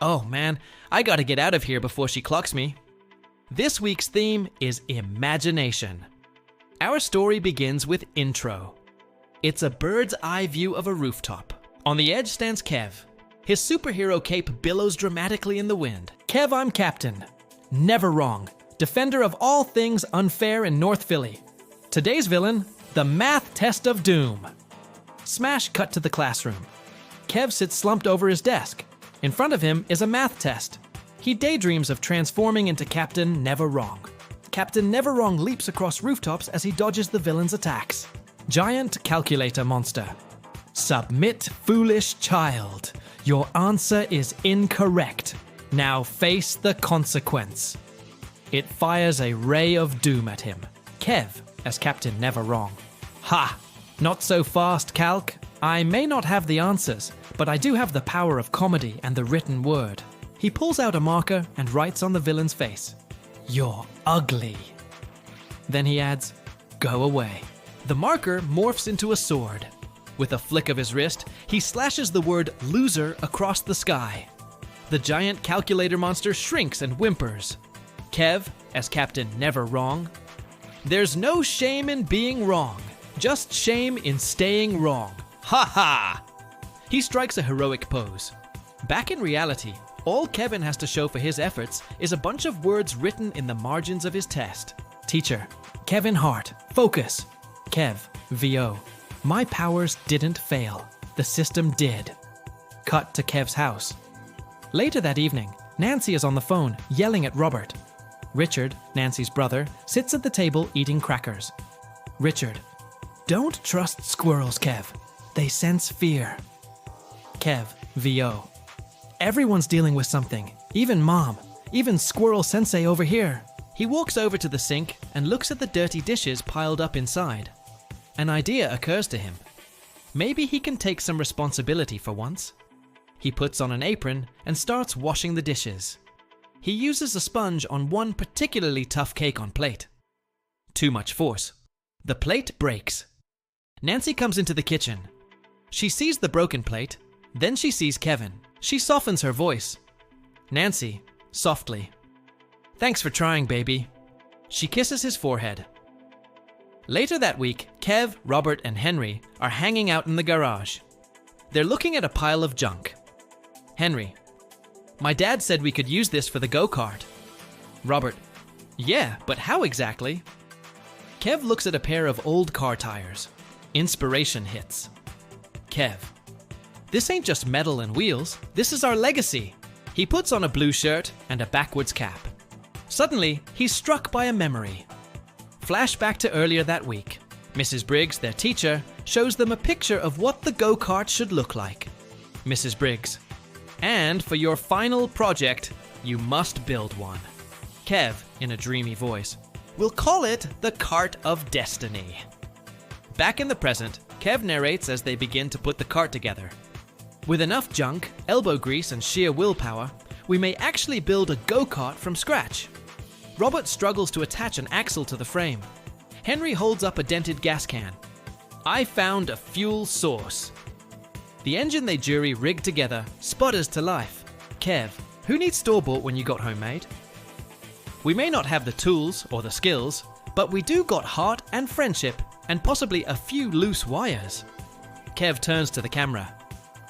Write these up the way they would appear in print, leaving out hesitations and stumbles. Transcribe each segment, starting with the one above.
Oh man, I gotta get out of here before she clocks me. This week's theme is imagination. Our story begins with intro. It's a bird's eye view of a rooftop. On the edge stands Kev. His superhero cape billows dramatically in the wind. Kev, I'm Captain NeverWrong, defender of all things unfair in North Philly. Today's villain, the math test of doom. Smash cut to the classroom. Kev sits slumped over his desk. In front of him is a math test. He daydreams of transforming into Captain NeverWrong. Captain NeverWrong leaps across rooftops as he dodges the villain's attacks. Giant calculator monster. Submit, foolish child. Your answer is incorrect. Now face the consequence. It fires a ray of doom at him. Kev as Captain NeverWrong. Ha! Not so fast, Calc. I may not have the answers, but I do have the power of comedy and the written word. He pulls out a marker and writes on the villain's face, "You're ugly." Then he adds, "Go away." The marker morphs into a sword. With a flick of his wrist, he slashes the word loser across the sky. The giant calculator monster shrinks and whimpers. Kev, as Captain NeverWrong. There's no shame in being wrong, just shame in staying wrong. Ha ha! He strikes a heroic pose. Back in reality, all Kevin has to show for his efforts is a bunch of words written in the margins of his test. Teacher, Kevin Hart, focus. Kev, VO. My powers didn't fail. The system did. Cut to Kev's house. Later that evening, Nancy is on the phone, yelling at Robert. Richard, Nancy's brother, sits at the table eating crackers. Richard, don't trust squirrels, Kev. They sense fear. Kev, VO. Everyone's dealing with something. Even Mom. Even Squirrel Sensei over here. He walks over to the sink and looks at the dirty dishes piled up inside. An idea occurs to him. Maybe he can take some responsibility for once. He puts on an apron and starts washing the dishes. He uses a sponge on one particularly tough cake on plate. Too much force. The plate breaks. Nancy comes into the kitchen. She sees the broken plate, then she sees Kevin. She softens her voice. Nancy, softly. Thanks for trying, baby. She kisses his forehead. Later that week, Kev, Robert, and Henry are hanging out in the garage. They're looking at a pile of junk. Henry, my dad said we could use this for the go-kart. Robert, yeah, but how exactly? Kev looks at a pair of old car tires. Inspiration hits. Kev, this ain't just metal and wheels, this is our legacy. He puts on a blue shirt and a backwards cap. Suddenly, he's struck by a memory. Flashback to earlier that week. Mrs. Briggs, their teacher, shows them a picture of what the go-kart should look like. Mrs. Briggs, and for your final project, you must build one. Kev, in a dreamy voice, we'll call it the Cart of Destiny. Back in the present, Kev narrates as they begin to put the cart together. With enough junk, elbow grease, and sheer willpower, we may actually build a go-kart from scratch. Robert struggles to attach an axle to the frame. Henry holds up a dented gas can. I found a fuel source. The engine they jury rigged together sputters to life. Kev, who needs store-bought when you got homemade? We may not have the tools or the skills, but we do got heart and friendship and possibly a few loose wires. Kev turns to the camera.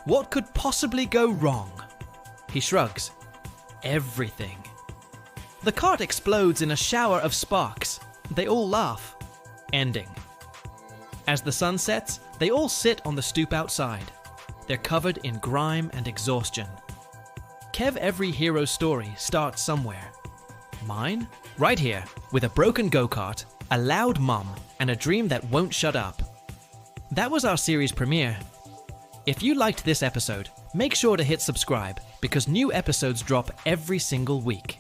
What could possibly go wrong? He shrugs. Everything. The cart explodes in a shower of sparks. They all laugh. Ending. As the sun sets, they all sit on the stoop outside. They're covered in grime and exhaustion. Kev, every hero's story starts somewhere. Mine? Right here, with a broken go-kart, a loud mum, and a dream that won't shut up. That was our series premiere. If you liked this episode, make sure to hit subscribe because new episodes drop every single week.